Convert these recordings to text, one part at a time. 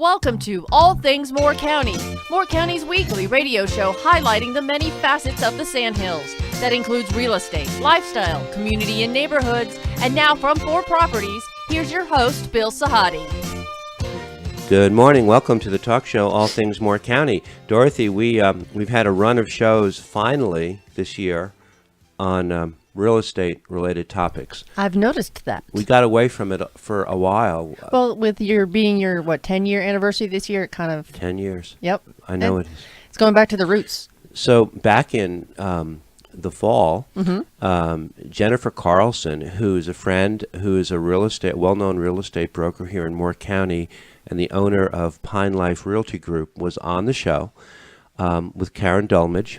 Welcome to All Things Moore County, Moore County's weekly radio show highlighting the many facets of the Sandhills. That includes real estate, lifestyle, community and neighborhoods. And now from 4 Properties, here's your host, Bill Sahadi. Good morning. Welcome to the talk show, All Things Moore County. Dorothy, we've had a run of shows finally this year on real estate-related topics. I've noticed that. We got away from it for a while. Well, with your 10-year anniversary this year, it kind of... 10 years. Yep. I know it is. It's going back to the roots. So back in the fall, Jennifer Carlson, who's a friend, who is a well-known real estate broker here in Moore County and the owner of Pinelife Realty Group, was on the show with Karen Dolmage.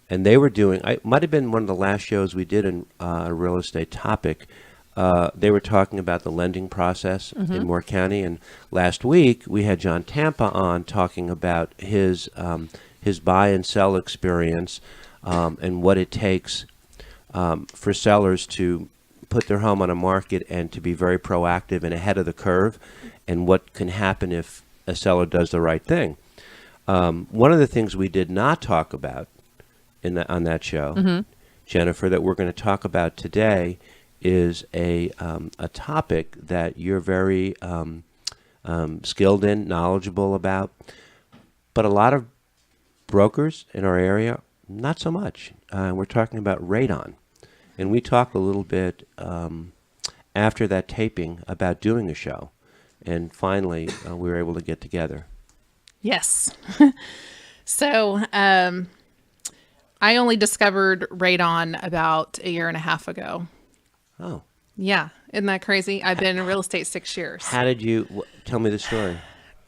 And they were doing, it might have been one of the last shows we did in a real estate topic. They were talking about the lending process in Moore County. And last week, we had John Tampa on talking about his buy and sell experience and what it takes for sellers to put their home on a market and to be very proactive and ahead of the curve, and what can happen if a seller does the right thing. One of the things we did not talk about on that show, Jennifer, that we're going to talk about today is a topic that you're very skilled in, knowledgeable about, but a lot of brokers in our area, not so much. We're talking about radon. And we talked a little bit after that taping about doing a show. And finally, we were able to get together. Yes. So, I only discovered radon about a year and a half ago. Oh. Yeah. Isn't that crazy? I've been in real estate 6 years. How did you, tell me the story.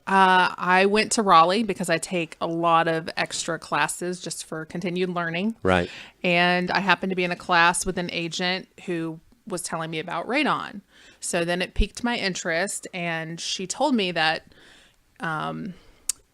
I went to Raleigh because I take a lot of extra classes just for continued learning. Right. And I happened to be in a class with an agent who was telling me about radon. So then it piqued my interest, and she told me that,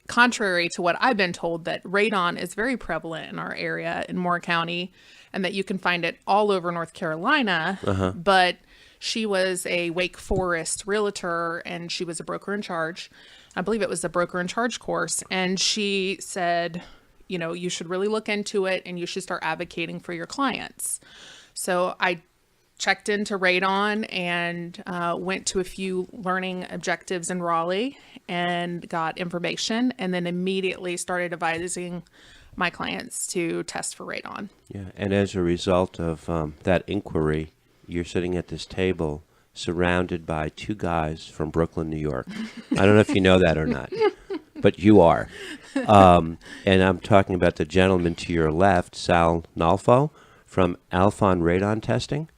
contrary to what I've been told, that radon is very prevalent in our area in Moore County and that you can find it all over North Carolina. But she was a Wake Forest realtor and she was a broker in charge. I believe it was the broker in charge course. And she said, you should really look into it and you should start advocating for your clients. So I checked into radon and went to a few learning objectives in Raleigh and got information, and then immediately started advising my clients to test for radon. Yeah, and as a result of that inquiry, you're sitting at this table surrounded by 2 guys from Brooklyn, New York. I don't know if you know that or not, but you are. And I'm talking about the gentleman to your left, Sal Nolfo from Alphon Radon Testing.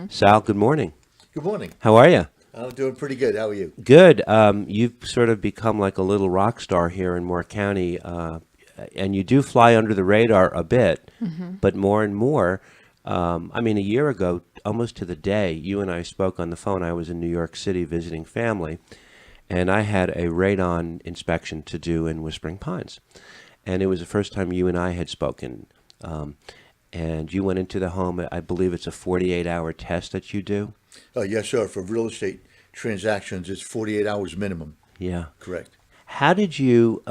Sal, good morning. Good morning. How are you? I'm doing pretty good. How are you? Good. You've sort of become like a little rock star here in Moore County, and you do fly under the radar a bit, but more and more. A year ago, almost to the day, you and I spoke on the phone. I was in New York City visiting family, and I had a radon inspection to do in Whispering Pines. And it was the first time you and I had spoken. And you went into the home. I believe it's a 48-hour test that you do. Yes, sir. For real estate transactions, it's 48 hours minimum. Yeah. Correct. How did you,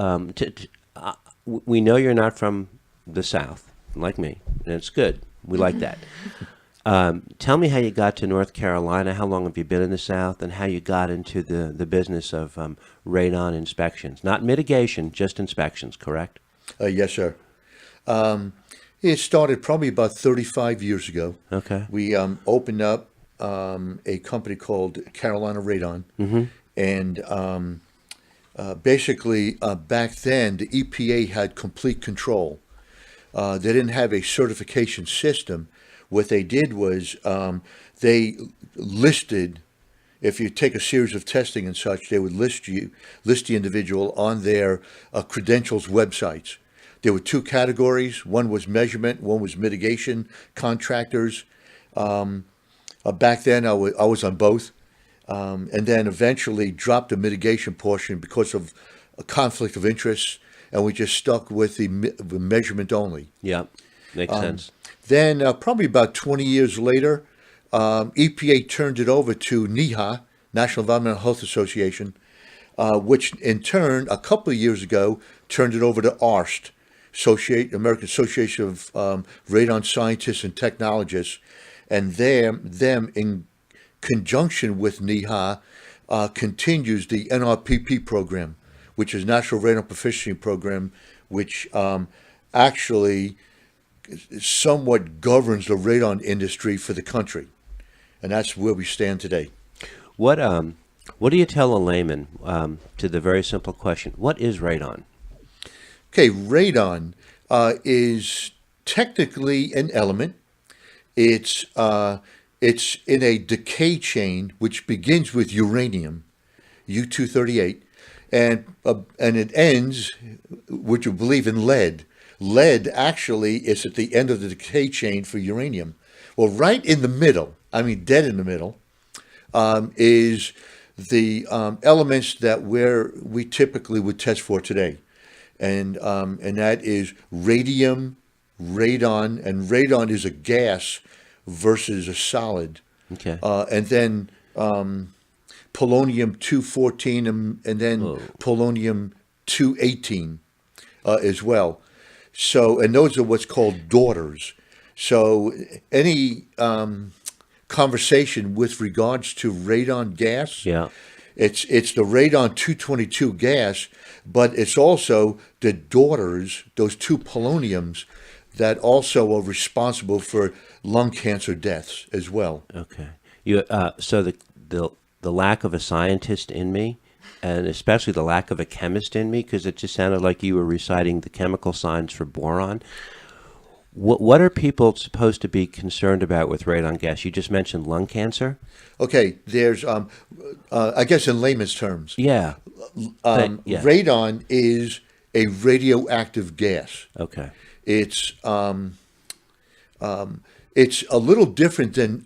we know you're not from the South, like me, and it's good. We like that. Tell me how you got to North Carolina. How long have you been in the South, and how you got into the business of radon inspections? Not mitigation, just inspections, correct? Yes, sir. It started probably about 35 years ago. Okay. We opened up a company called Carolina Radon. And basically, back then, the EPA had complete control. They didn't have a certification system. What they did was they listed, if you take a series of testing and such, they would list the individual on their credentials websites. There were 2 categories. One was measurement, one was mitigation, contractors. Back then, I was on both. And then eventually dropped the mitigation portion because of a conflict of interest, and we just stuck with the measurement only. Yeah, makes sense. Then probably about 20 years later, EPA turned it over to NEHA, National Environmental Health Association, which in turn, a couple of years ago, turned it over to ARST, American Association of Radon Scientists and Technologists, and them in conjunction with NEHA continues the NRPP program, which is National Radon Proficiency Program, which actually somewhat governs the radon industry for the country, and that's where we stand today. What do you tell a layman to the very simple question, what is radon? Okay, radon is technically an element. It's in a decay chain which begins with uranium, U-238, and it ends, would you believe, in lead. Lead actually is at the end of the decay chain for uranium. Well, right in the middle, I mean dead in the middle, is the elements that we typically would test for today, and that is radium, radon, and radon is a gas versus a solid. Okay. And then polonium-214 and then polonium-218 as well. So, and those are what's called daughters. So any conversation with regards to radon gas, Yeah. it's the radon-222 gas, but it's also the daughters, those two poloniums, that also are responsible for lung cancer deaths as well. Okay. So the lack of a scientist in me, and especially the lack of a chemist in me, because it just sounded like you were reciting the chemical signs for boron. What are people supposed to be concerned about with radon gas? You just mentioned lung cancer. Okay, there's, I guess in layman's terms, Yeah. Yeah. radon is a radioactive gas. Okay. It's a little different than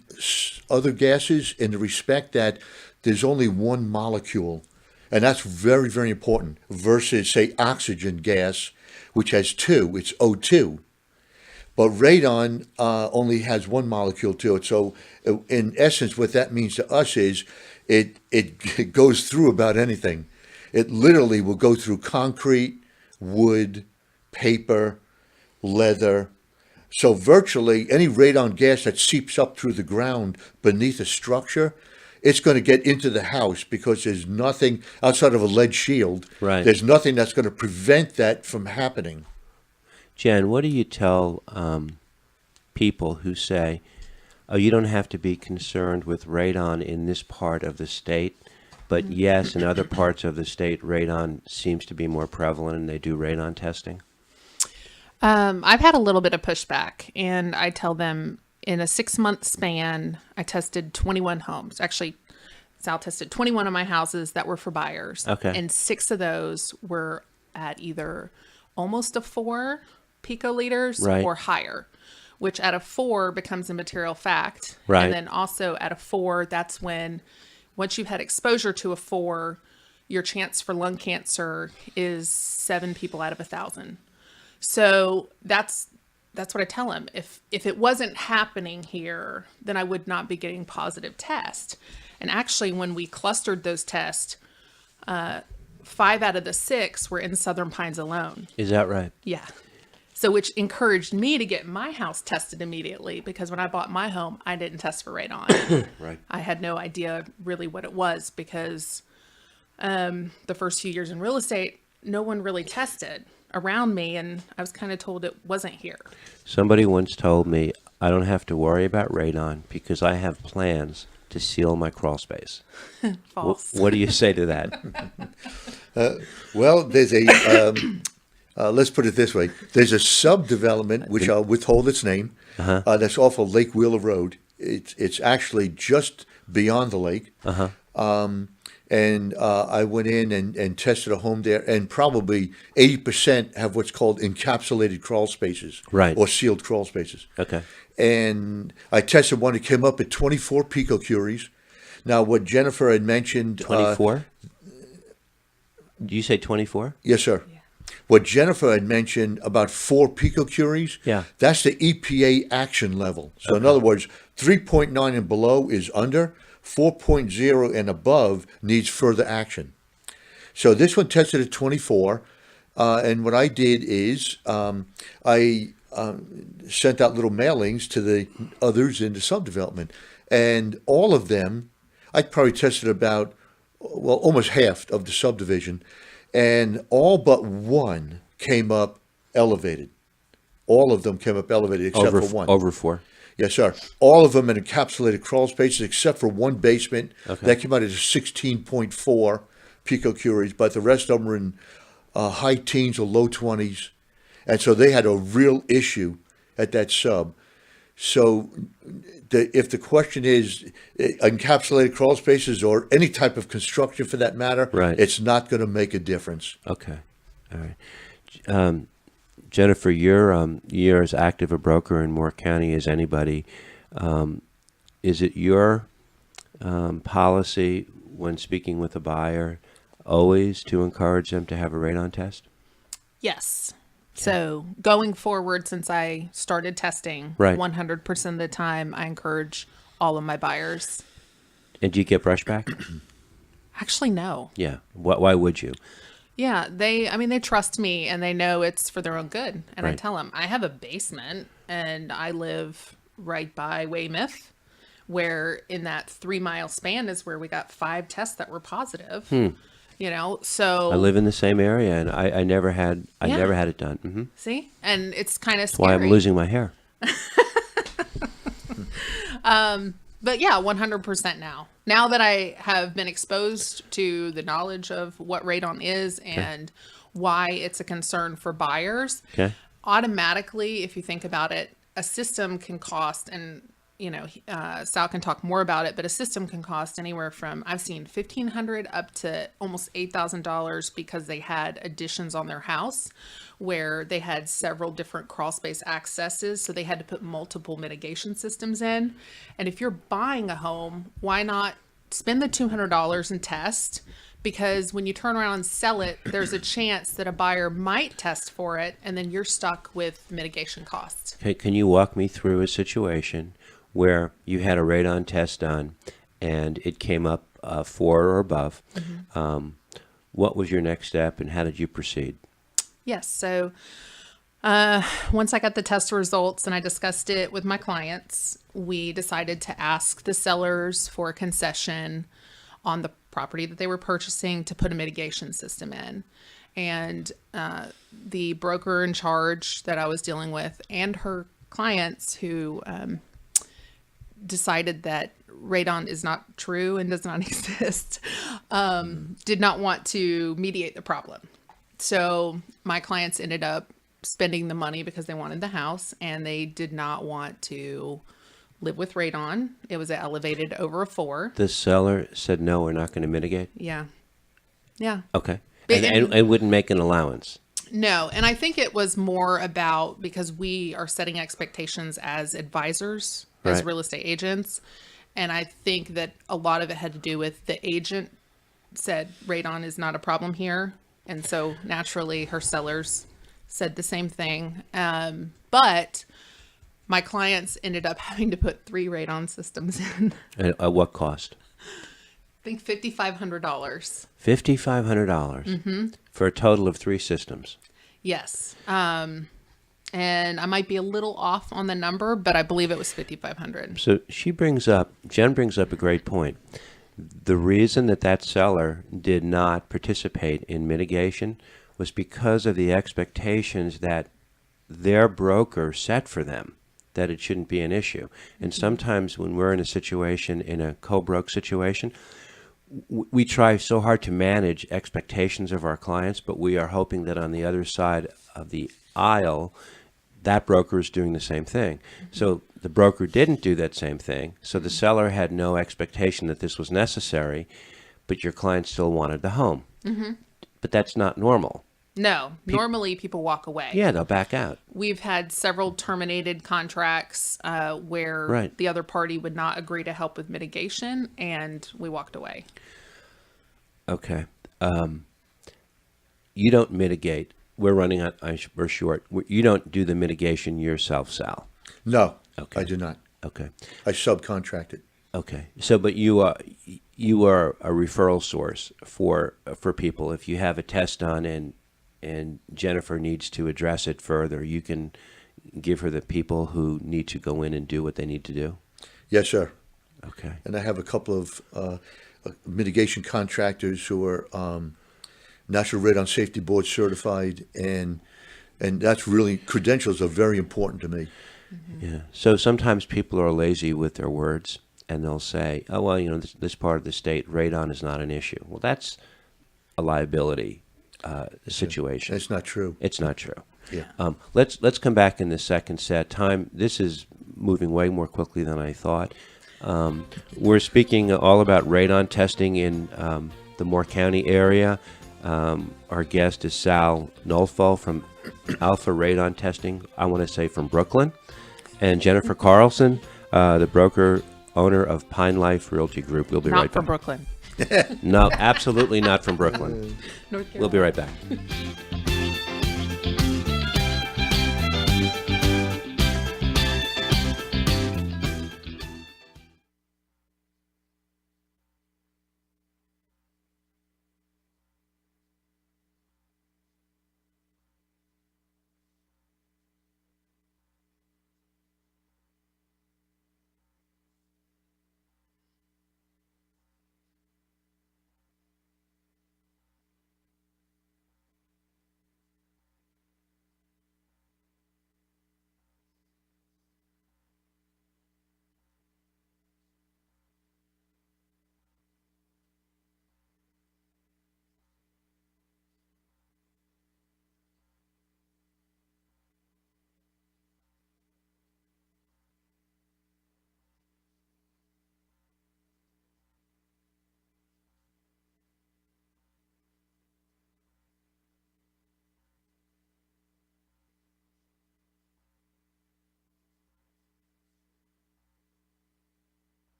other gases in the respect that there's only one molecule, and that's very, very important, versus, say, oxygen gas, which has two. It's O2. But radon only has one molecule to it. So in essence, what that means to us is it goes through about anything. It literally will go through concrete, wood, paper, leather. So virtually any radon gas that seeps up through the ground beneath a structure, it's going to get into the house because there's nothing outside of a lead shield. Right. There's nothing that's going to prevent that from happening. Jen, what do you tell people who say, oh, you don't have to be concerned with radon in this part of the state, but yes, in other parts of the state, radon seems to be more prevalent and they do radon testing? I've had a little bit of pushback, and I tell them in a 6-month span, I tested 21 homes. Actually, Sal tested 21 of my houses that were for buyers. Okay. And 6 of those were at either almost a 4 picoliters Right. or higher, which at a 4 becomes a material fact. Right. And then also at a 4, that's when, once you've had exposure to a 4, your chance for lung cancer is 7 people out of 1,000. So that's what I tell them. If it wasn't happening here, then I would not be getting positive tests. And actually, when we clustered those tests, 5 out of the 6 were in Southern Pines alone. Is that right? Yeah. So which encouraged me to get my house tested immediately, because when I bought my home, I didn't test for radon. Right. I had no idea really what it was, because the first few years in real estate, no one really tested around me, and I was kind of told it wasn't here. Somebody once told me I don't have to worry about radon because I have plans to seal my crawl space. False. What do you say to that? Well, there's a, let's put it this way. There's a sub-development, which I'll withhold its name, that's off of Lake Wheeler Road. It's actually just beyond the lake. And I went in and tested a home there, and probably 80% have what's called encapsulated crawl spaces, Right. or sealed crawl spaces. Okay. And I tested one that came up at 24 picocuries. Now, what Jennifer had mentioned... 24? Do you say 24? Yes, sir. Yeah. What Jennifer had mentioned about 4 picocuries, Yeah. that's the EPA action level. So in other words, 3.9 and below is under, 4.0 and above needs further action. So this one tested at 24. And what I did is I sent out little mailings to the others in the subdevelopment. And all of them, I probably tested about, well, almost half of the subdivision. And all but one came up elevated. All of them came up elevated except for one. Over 4. Yes, sir. All of them in encapsulated crawl spaces except for one basement. Okay. That came out as 16.4 picocuries, but the rest of them were in high teens or low 20s. And so they had a real issue at that sub. So if the question is encapsulated crawl spaces or any type of construction for that matter, right, it's not going to make a difference. Okay. All right. Jennifer, you're as active a broker in Moore County as anybody. Is it your policy when speaking with a buyer always to encourage them to have a radon test? Yes. So going forward, since I started testing, right, 100% of the time, I encourage all of my buyers. And do you get brushback? Actually, no. Yeah. Why would you? Yeah, they trust me and they know it's for their own good. And right, I tell them, I have a basement and I live right by Weymouth, where in that 3-mile span is where we got 5 tests that were positive. You know, so I live in the same area and I never had it done. Mm-hmm. See? And it's kind of That's scary. why I'm losing my hair. But yeah, 100% now. Now that I have been exposed to the knowledge of what radon is and why it's a concern for buyers, automatically, if you think about it, a system can cost, and you know, Sal can talk more about it, but a system can cost anywhere from, I've seen $1,500 up to almost $8,000 because they had additions on their house where they had several different crawl space accesses. So they had to put multiple mitigation systems in. And if you're buying a home, why not spend the $200 and test? Because when you turn around and sell it, there's a chance that a buyer might test for it, and then you're stuck with mitigation costs. Okay, can you walk me through a situation where you had a radon test done and it came up 4 or above? Mm-hmm. What was your next step and how did you proceed? Yes. So once I got the test results and I discussed it with my clients, we decided to ask the sellers for a concession on the property that they were purchasing to put a mitigation system in. And the broker in charge that I was dealing with and her clients who decided that radon is not true and does not exist, did not want to mediate the problem. So my clients ended up spending the money because they wanted the house and they did not want to live with radon. It was elevated over a 4. The seller said, no, we're not going to mitigate? Yeah. Yeah. Okay. And wouldn't make an allowance? No. And I think it was more about because we are setting expectations as advisors, as real estate agents. And I think that a lot of it had to do with the agent said radon is not a problem here. And so naturally her sellers said the same thing. But my clients ended up having to put 3 radon systems in. At what cost? I think $5,500. $5,500 for a total of 3 systems. Yes. And I might be a little off on the number, but I believe it was $5,500. So Jen brings up a great point. The reason that seller did not participate in mitigation was because of the expectations that their broker set for them, that it shouldn't be an issue. And sometimes when we're in a situation, in a co-broke situation, we try so hard to manage expectations of our clients, but we are hoping that on the other side of the aisle, that broker is doing the same thing. So the broker didn't do that same thing. So the seller had no expectation that this was necessary, but your client still wanted the home. Mm-hmm. But that's not normal. No, normally people walk away. Yeah, they'll back out. We've had several terminated contracts where the other party would not agree to help with mitigation, and we walked away. Okay. You don't mitigate. We're running out. We're short. You don't do the mitigation yourself, Sal? No, Okay. I do not. Okay. I subcontract it. Okay. So, but you are a referral source for people. If you have a test done and Jennifer needs to address it further, you can give her the people who need to go in and do what they need to do. Yes, sir. Okay. And I have a couple of mitigation contractors who are National Radon Safety Board certified, and that's really, credentials are very important to me. Yeah. So sometimes people are lazy with their words, and they'll say, "Oh well, this part of the state, radon is not an issue." Well, that's a liability situation. That's not true. It's not true. Yeah. Let's come back in the second set. Time. This is moving way more quickly than I thought. We're speaking all about radon testing in the Moore County area. Our guest is Sal Nolfo from Alpha Radon Testing. I want to say from Brooklyn, and Jennifer Carlson, the broker owner of Pinelife Realty Group. We'll be Not right from back. Brooklyn. No, absolutely not from Brooklyn. North Carolina. We'll be right back.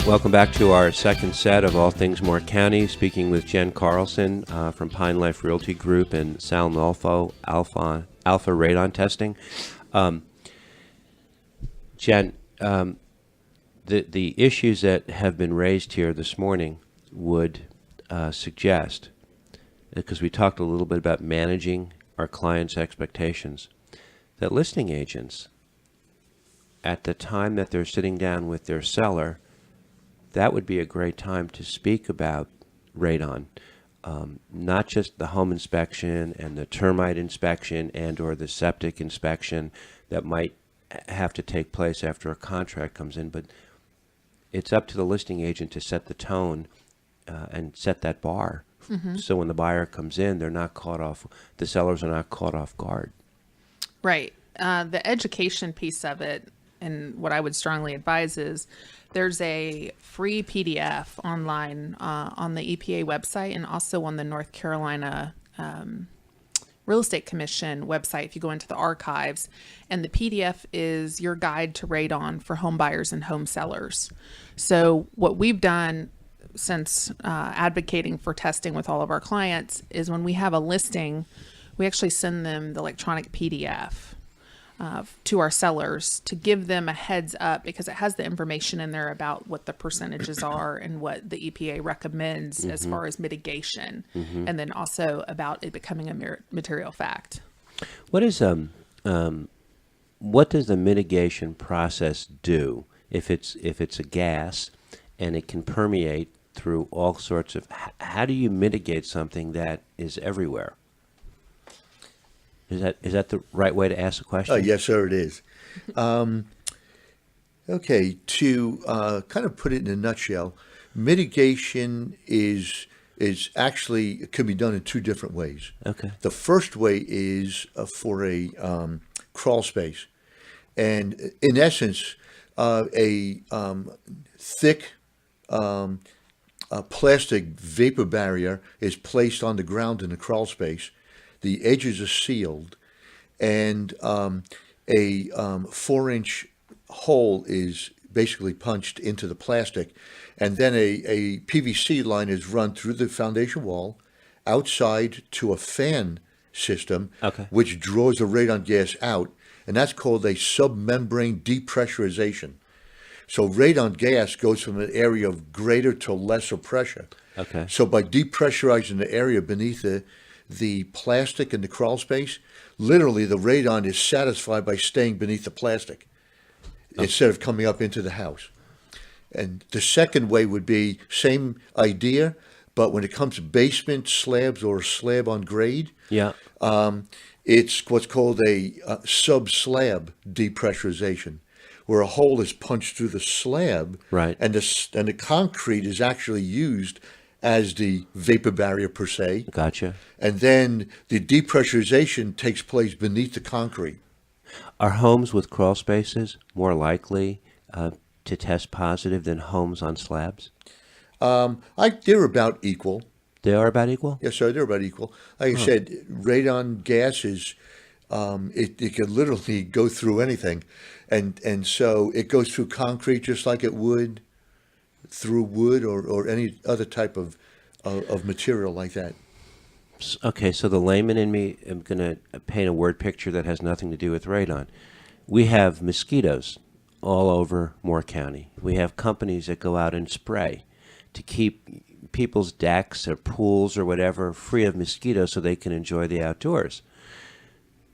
Welcome back to our second set of All Things Moore County, speaking with Jen Carlson from Pinelife Realty Group and Sal Nolfo, Alpha Radon Testing. Jen, the issues that have been raised here this morning would suggest, because we talked a little bit about managing our clients' expectations, that listing agents, at the time that they're sitting down with their seller, that would be a great time to speak about radon, not just the home inspection and the termite inspection and or the septic inspection that might have to take place after a contract comes in, but it's up to the listing agent to set the tone and set that bar. Mm-hmm. So when the buyer comes in, they're not caught off, the sellers are not caught off guard. Right. The education piece of it, and what I would strongly advise is there's a free PDF online on the EPA website and also on the North Carolina Real Estate Commission website if you go into the archives. And the PDF is your guide to radon for home buyers and home sellers. So what we've done since advocating for testing with all of our clients is when we have a listing, we actually send them the electronic PDF to our sellers to give them a heads up, because it has the information in there about what the percentages are and what the EPA recommends as far as mitigation, and then also about it becoming a material fact. What is what does the mitigation process do if it's a gas and it can permeate through all sorts of? How do you mitigate something that is everywhere? Is that the right way to ask the question? Yes, sir, it is. Okay, to kind of put it in a nutshell, mitigation is actually it can be done in two different ways. Okay. The first way is for a crawl space, and in essence, a thick plastic vapor barrier is placed on the ground in the crawl space. The edges are sealed, and a 4-inch hole is basically punched into the plastic, and then a PVC line is run through the foundation wall outside to a fan system, Okay. which draws the radon gas out, and that's called a submembrane depressurization. So radon gas goes from an area of greater to lesser pressure. Okay. So by depressurizing the area beneath the plastic in the crawl space, literally the radon is satisfied by staying beneath the plastic instead of coming up into the house. And the second way would be same idea, but when it comes to basement slabs or slab on grade, Yeah. it's what's called a sub-slab depressurization, where a hole is punched through the slab, Right. and the concrete is actually used as the vapor barrier per se, Gotcha. and then the depressurization takes place beneath the concrete. Are homes with crawl spaces more likely to test positive than homes on slabs? They're about equal. They are about equal? Yes, sir, they're about equal. Like I said, radon gas is, it can literally go through anything. And so it goes through concrete just like it would through wood or any other type of material like that. Okay, so the layman in me, I'm going to paint a word picture that has nothing to do with radon. We have mosquitoes all over Moore County. We have companies that go out and spray to keep people's decks or pools or whatever free of mosquitoes so they can enjoy the outdoors.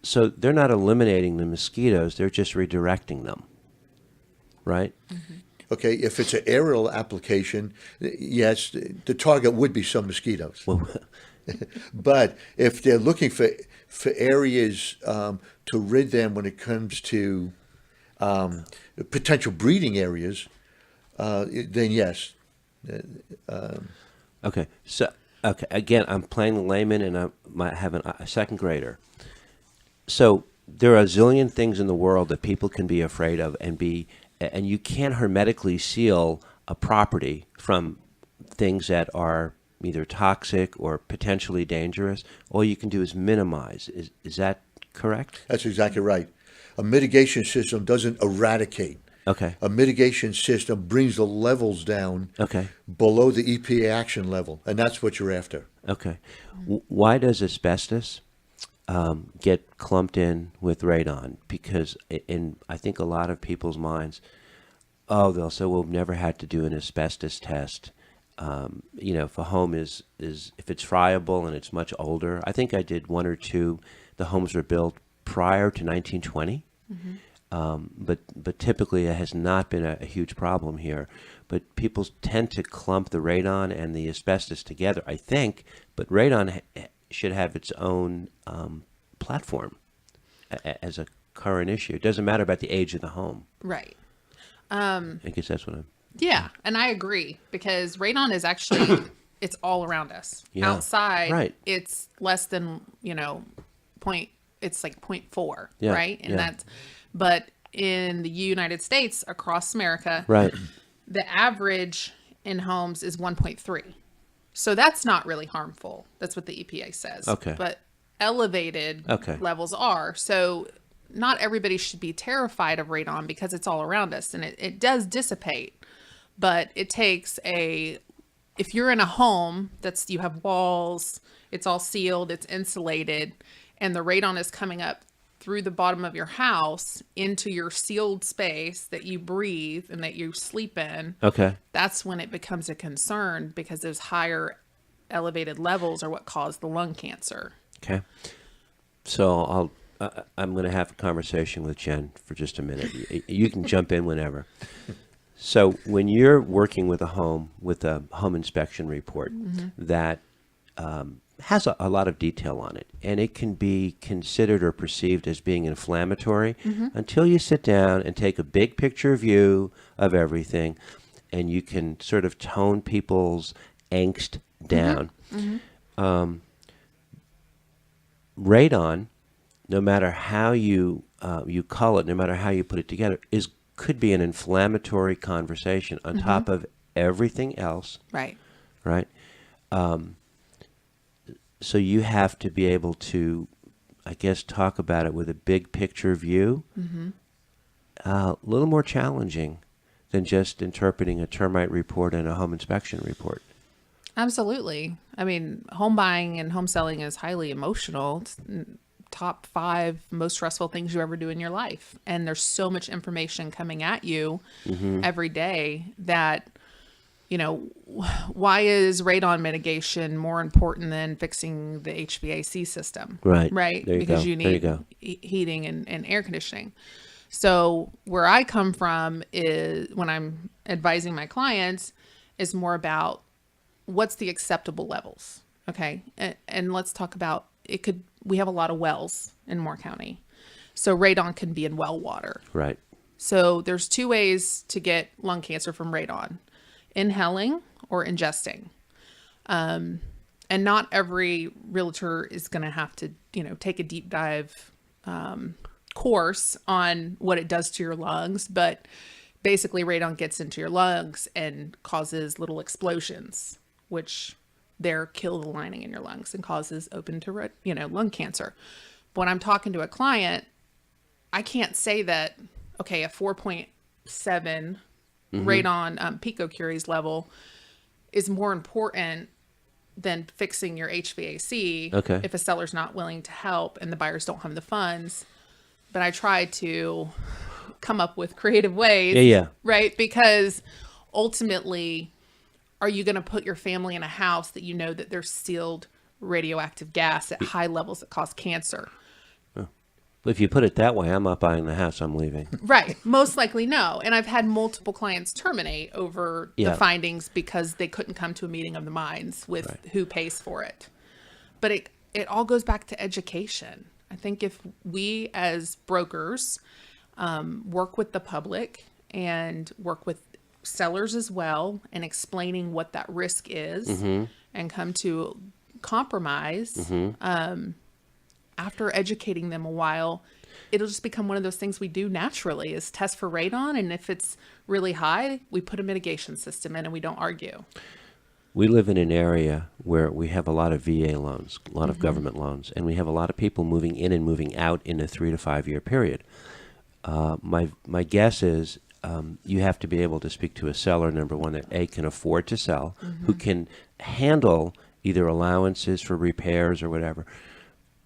So they're not eliminating the mosquitoes, they're just redirecting them, right? Okay, if it's an aerial application, yes, the target would be some mosquitoes. Well, But if they're looking for areas to rid them when it comes to potential breeding areas, then yes. okay, so again, I'm playing the layman and I might have a second grader. So there are a zillion things in the world that people can be afraid of and you can't hermetically seal a property from things that are either toxic or potentially dangerous. All you can do is minimize. Is that correct? That's exactly right. A mitigation system doesn't eradicate. Okay. A mitigation system brings the levels down Okay. below the EPA action level, and that's what you're after. Okay. Why does asbestos get clumped in with radon? Because in I think a lot of people's minds, they'll say, well, we've never had to do an asbestos test. If a home is if it's friable and it's much older. I think I did one or two. The homes were built prior to 1920, but typically it has not been a huge problem here. But people tend to clump the radon and the asbestos together, I think. But radon should have its own platform as a current issue. It doesn't matter about the age of the home. Right. I guess that's what I'm. Yeah, and I agree because radon is actually it's all around us. Yeah, Outside, right. It's less than point. It's like 0.4, Yeah, right? And yeah. but in the United States, across America, Right. the average in homes is 1.3. So that's not really harmful. That's what the EPA says. Okay. But elevated Okay. levels are. So not everybody should be terrified of radon because it's all around us and it does dissipate. But it takes if you're in a home you have walls, it's all sealed, it's insulated, and the radon is coming up through the bottom of your house into your sealed space that you breathe and that you sleep in. Okay. That's when it becomes a concern because those higher elevated levels are what cause the lung cancer. Okay. So I'm going to have a conversation with Jen for just a minute. You can jump in whenever. So when you're working with a home with a home inspection report that has a lot of detail on it, and it can be considered or perceived as being inflammatory until you sit down and take a big picture view of everything, and you can sort of tone people's angst down. Radon, no matter how you cull it, no matter how you put it together, could be an inflammatory conversation on top of everything else. Right. Right. So you have to be able to, I guess, talk about it with a big picture view. A little more challenging than just interpreting a termite report and a home inspection report. Absolutely. I mean, home buying and home selling is highly emotional. It's top 5 most stressful things you ever do in your life. And there's so much information coming at you every day that, you know, why is radon mitigation more important than fixing the HVAC system? Right. Right. There you Because go. you There you need go. heating and air conditioning. So where I come from is when I'm advising my clients is more about what's the acceptable levels. Okay. And let's talk about we have a lot of wells in Moore County. So radon can be in well water. Right. So there's 2 ways to get lung cancer from radon: inhaling or ingesting. And not every realtor is going to have to, take a deep dive course on what it does to your lungs, but basically radon gets into your lungs and causes little explosions, which there kill the lining in your lungs and causes open to, lung cancer. But when I'm talking to a client, I can't say that, okay, a 4.7 radon picocuries level is more important than fixing your HVAC if a seller's not willing to help and the buyers don't have the funds. But I try to come up with creative ways, right? Because ultimately, are you going to put your family in a house that you know that there's sealed radioactive gas at high levels that cause cancer? If you put it that way, I'm not buying the house, I'm leaving. Right. Most likely no. And I've had multiple clients terminate over the findings because they couldn't come to a meeting of the minds with who pays for it. But it all goes back to education. I think if we as brokers work with the public and work with sellers as well and explaining what that risk is and come to compromise, after educating them a while, it'll just become one of those things we do naturally is test for radon. And if it's really high, we put a mitigation system in and we don't argue. We live in an area where we have a lot of VA loans, a lot of government loans, and we have a lot of people moving in and moving out in a 3 to 5 year period. My guess is you have to be able to speak to a seller, number one, that can afford to sell, who can handle either allowances for repairs or whatever.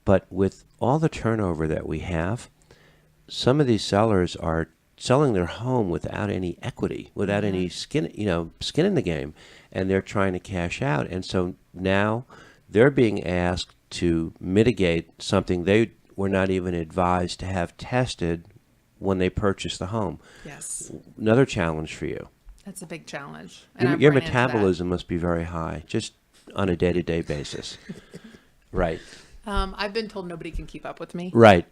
But with all the turnover that we have, some of these sellers are selling their home without any equity, without any skin in the game, and they're trying to cash out. And so now they're being asked to mitigate something they were not even advised to have tested when they purchased the home. Yes. Another challenge for you. That's a big challenge. And Your metabolism must be very high, just on a day-to-day basis. Right. I've been told nobody can keep up with me. Right.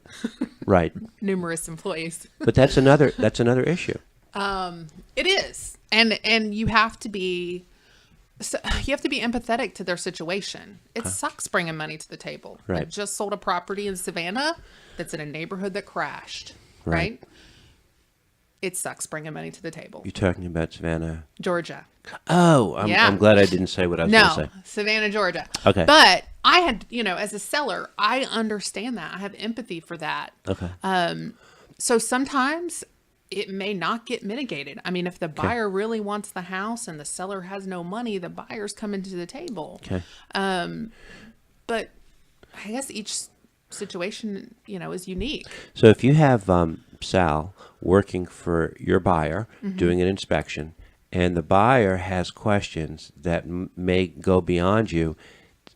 Numerous employees. But that's another issue. It is. And you have to be empathetic to their situation. It sucks bringing money to the table. Right. I just sold a property in Savannah that's in a neighborhood that crashed. Right? It sucks bringing money to the table. You're talking about Savannah, Georgia. Oh, I'm glad I didn't say what I was going to say. No, Savannah, Georgia. Okay. But I had, as a seller, I understand that. I have empathy for that. Okay. So sometimes it may not get mitigated. I mean, if the buyer really wants the house and the seller has no money, the buyer's coming to the table. Okay. But I guess each situation, is unique. So if you have Sal working for your buyer, doing an inspection, and the buyer has questions that may go beyond you,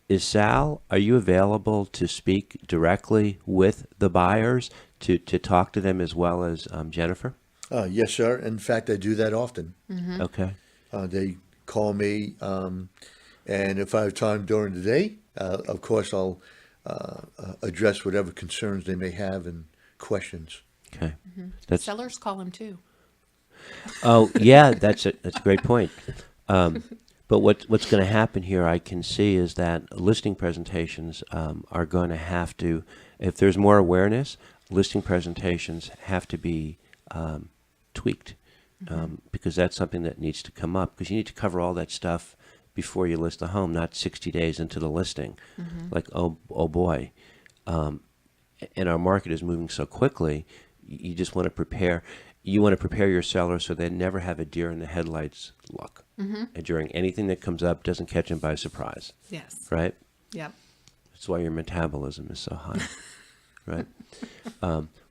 are you available to speak directly with the buyers to talk to them as well as Jennifer? Yes, sir. In fact, I do that often. Okay. They call me, And if I have time during the day, of course, I'll address whatever concerns they may have and questions. Okay. That's Sellers call him too. Oh, yeah, that's a great point. But what's going to happen here, I can see, is that listing presentations are going to have to, if there's more awareness, listing presentations have to be tweaked because that's something that needs to come up because you need to cover all that stuff before you list the home, not 60 days into the listing. Like, oh boy. And our market is moving so quickly, you just want to prepare. You want to prepare your seller so they never have a deer in the headlights look. And during anything that comes up, doesn't catch them by surprise. Yes. Right? Yep. That's why your metabolism is so high. Right?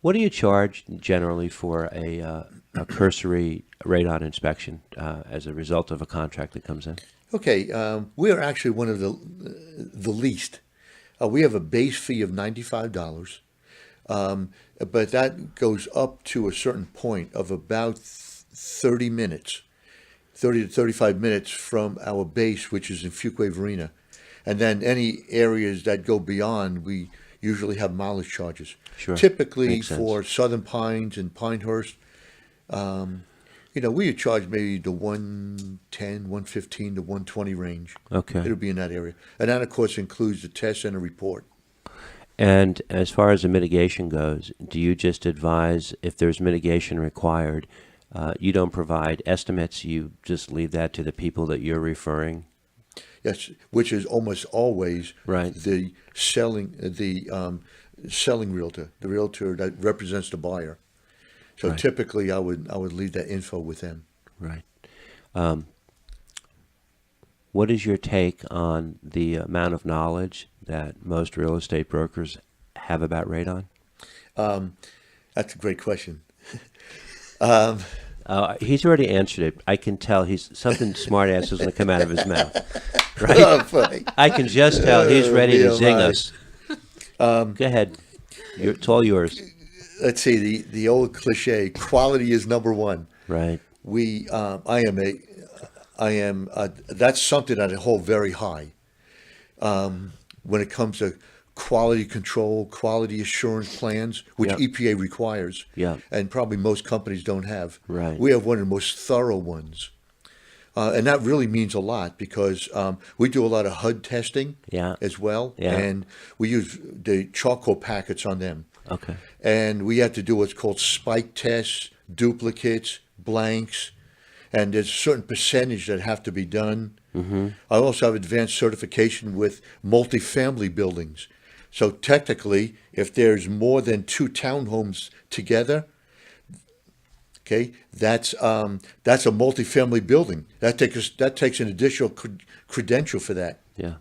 What do you charge generally for a cursory radon inspection as a result of a contract that comes in? Okay, we are actually one of the least. We have a base fee of $95, but that goes up to a certain point of about 30 minutes, 30 to 35 minutes from our base, which is in Fuquay Arena. And then any areas that go beyond, we usually have mileage charges. Sure. Typically Makes sense. for Southern Pines and Pinehurst, we charge maybe the 110, 115 to 120 range. Okay. It'll be in that area. And that, of course, includes the test and a report. And as far as the mitigation goes, do you just advise if there's mitigation required, you don't provide estimates, you just leave that to the people that you're referring? Yes, which is almost always Right. the selling realtor, the realtor that represents the buyer. So Right. typically, I would leave that info with them. Right. What is your take on the amount of knowledge that most real estate brokers have about radon? That's a great question. He's already answered it. I can tell something smart ass is going to come out of his mouth. Right? Oh, funny. I can just tell he's ready to Oh, zing my. us. Go ahead. It's all yours. Let's see the old cliche: quality is number one. Right. That's something that I hold very high. When it comes to quality control, quality assurance plans, which Yep. EPA requires, Yep. and probably most companies don't have. Right. We have one of the most thorough ones. And that really means a lot because we do a lot of HUD testing Yeah. as well. Yeah. And we use the charcoal packets on them. Okay. And we have to do what's called spike tests, duplicates, blanks, and there's a certain percentage that have to be done. I also have advanced certification with multifamily buildings. So technically, if there's more than 2 townhomes together, okay, that's a multifamily building. That takes an additional credential for that. Yeah.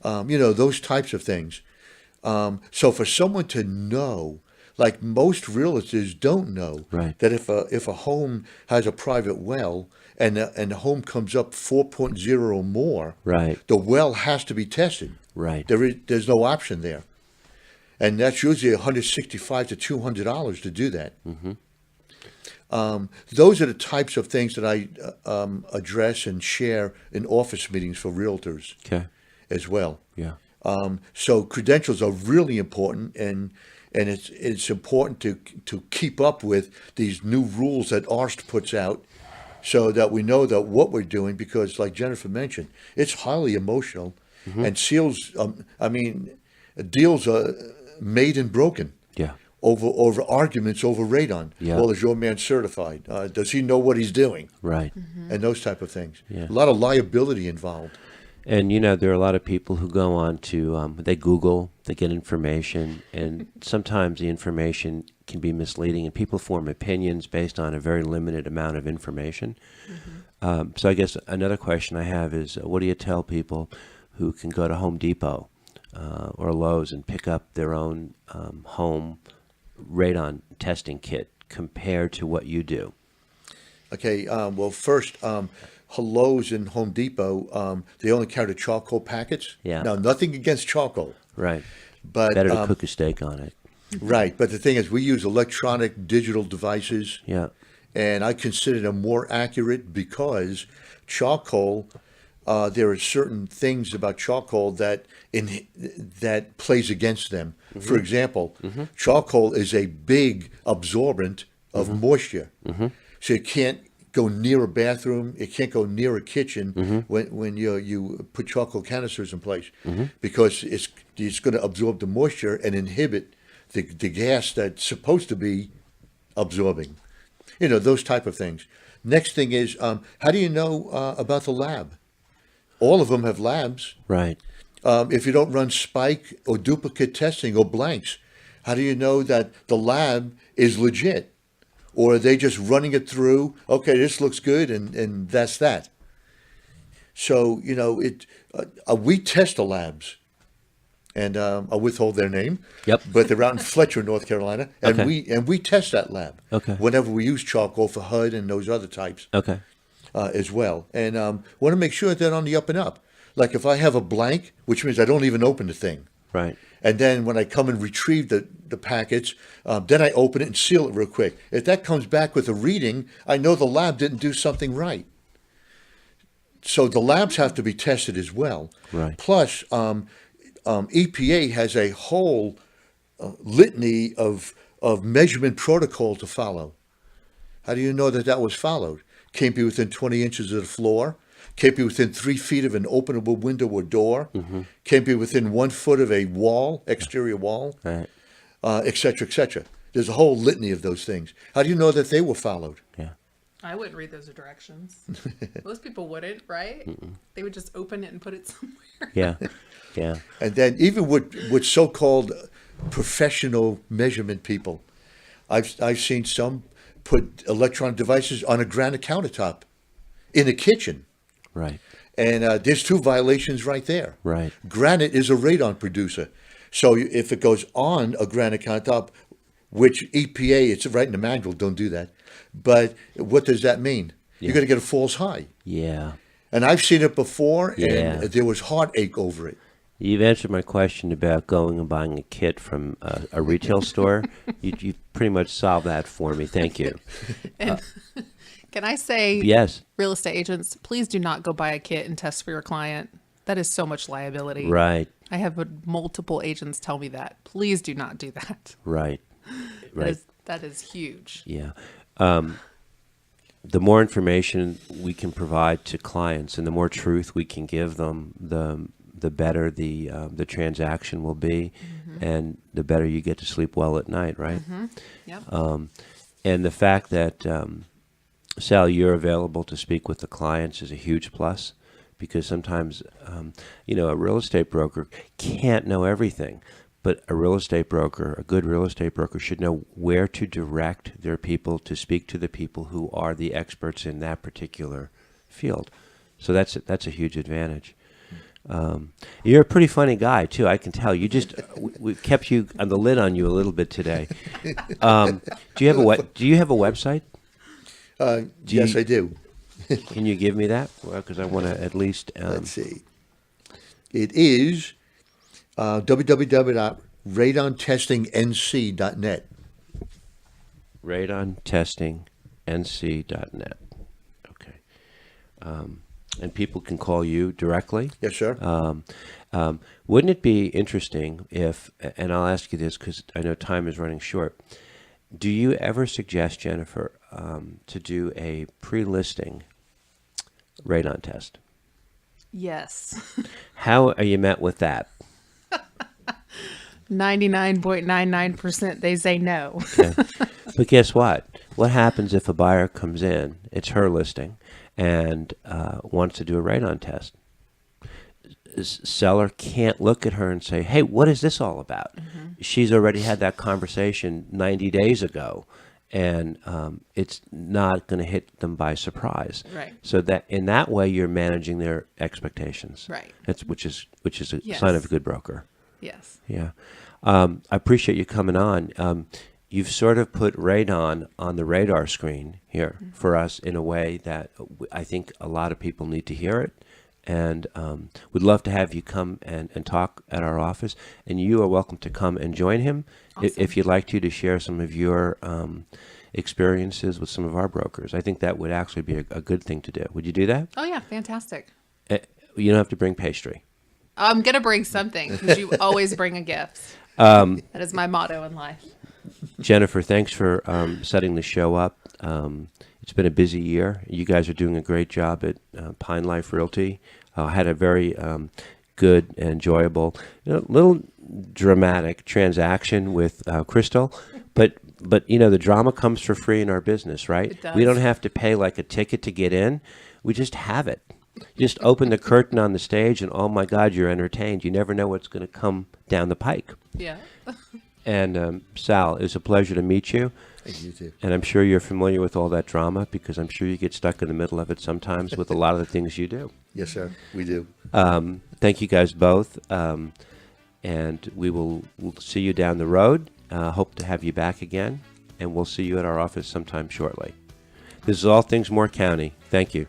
Those types of things. So for someone to know, like most realtors don't know, Right. that if a home has a private well and the home comes up 4.0 or more, Right. the well has to be tested. Right. There's no option there, and that's usually $165 to $200 to do that. Those are the types of things that I address and share in office meetings for realtors Okay. as well. Yeah. So credentials are really important, and it's important to keep up with these new rules that ARST puts out, so that we know that what we're doing. Because, like Jennifer mentioned, it's highly emotional, and deals are made and broken Yeah. over arguments over radon. Yeah. Well, is your man certified? Does he know what he's doing? Right. And those type of things. Yeah. A lot of liability involved. And, there are a lot of people who go on to, they Google, they get information, and sometimes the information can be misleading, and people form opinions based on a very limited amount of information. So I guess another question I have is, what do you tell people who can go to Home Depot or Lowe's and pick up their own home radon testing kit compared to what you do? Okay, well, first, Lowe's and Home Depot, they only carry the charcoal packets. Yeah. Now, nothing against charcoal, Right. but Better to cook a steak on it. right. But the thing is, we use electronic digital devices, Yeah. and I consider them more accurate because charcoal there are certain things about charcoal that plays against them. For example, charcoal is a big absorbent of moisture, so it can't go near a bathroom. It can't go near a kitchen when you put charcoal canisters in place, because it's going to absorb the moisture and inhibit the gas that's supposed to be absorbing. Those type of things. Next thing is, how do you know about the lab? All of them have labs. Right. If you don't run spike or duplicate testing or blanks, how do you know that the lab is legit? Or are they just running it through, okay, this looks good, and that's that? So, we test the labs. And I'll withhold their name. Yep. But they're out in Fletcher, North Carolina, and Okay. we test that lab. Okay. Whenever we use charcoal for HUD and those other types. Okay. As well, and want to make sure they're on the up and up. Like if I have a blank, which means I don't even open the thing, Right. and then when I come and retrieve the packets, then I open it and seal it real quick. If that comes back with a reading, I know the lab didn't do something right. So the labs have to be tested as well. Right. Plus, EPA has a whole litany of measurement protocol to follow. How do you know that was followed? Can't be within 20 inches of the floor. Can't be within 3 feet of an openable window or door. Can't be within 1 foot of a wall, exterior wall, Right. et cetera, et cetera. There's a whole litany of those things. How do you know that they were followed? Yeah. I wouldn't read those directions. Most people wouldn't, right? They would just open it and put it somewhere. Yeah. Yeah. And then even with so-called professional measurement people, I've seen some put electronic devices on a granite countertop in a kitchen. Right. And there's 2 violations right there. Right. Granite is a radon producer. So if it goes on a granite countertop, which EPA, it's right in the manual, don't do that. But what does that mean? You're going to get a false high. Yeah. And I've seen it before, Yeah. and there was heartache over it. You've answered my question about going and buying a kit from a retail store. You pretty much solved that for me. Thank you. And can I say, Yes. real estate agents, please do not go buy a kit and test for your client. That is so much liability. Right. I have multiple agents tell me that. Please do not do that. Right. Right. That is huge. Yeah. The more information we can provide to clients and the more truth we can give them, the better the transaction will be, and the better you get to sleep well at night, right? Yep. And the fact that, Sal, you're available to speak with the clients is a huge plus, because sometimes, a real estate broker can't know everything, but a good real estate broker should know where to direct their people to speak to the people who are the experts in that particular field. So that's a huge advantage. You're a pretty funny guy too. I can tell. We've kept you on the lid on you a little bit today. Do you have a website? Yes, I do. Can you give me that? Well, because I want to at least. Let's see. It is www.radontestingnc.net. Radontestingnc.net. Okay. And people can call you directly? Yes, sir. Wouldn't it be interesting if, and I'll ask you this because I know time is running short, do you ever suggest, Jennifer, to do a pre-listing radon test? Yes. How are you met with that? 99.99% they say no. Okay. But guess what? What happens if a buyer comes in, it's her listing, and wants to do a radon test? Seller can't look at her and say, hey, what is this all about? She's already had that conversation 90 days ago, and it's not going to hit them by surprise. Right. So that in that way, you're managing their expectations. Right. Which is a Yes. sign of a good broker. Yes. Yeah. I appreciate you coming on. You've sort of put radon on the radar screen here for us in a way that I think a lot of people need to hear it. And we'd love to have you come and talk at our office. And you are welcome to come and join him if you'd like to share some of your experiences with some of our brokers. I think that would actually be a good thing to do. Would you do that? Oh, yeah. Fantastic. You don't have to bring pastry. I'm going to bring something because you always bring a gift. That is my motto in life. Jennifer, thanks for setting the show up. It's been a busy year. You guys are doing a great job at Pinelife Realty. Had a very good and enjoyable, little dramatic transaction with Crystal, but the drama comes for free in our business, right? It does. We don't have to pay like a ticket to get in. We just have it. You just open the curtain on the stage, and oh my God, you're entertained. You never know what's going to come down the pike. Yeah. And Sal, it's a pleasure to meet you. Thank you too. And I'm sure you're familiar with all that drama because I'm sure you get stuck in the middle of it sometimes with a lot of the things you do. Yes, sir. We do. Thank you guys both. And we'll see you down the road. Hope to have you back again. And we'll see you at our office sometime shortly. This is All Things Moore County. Thank you.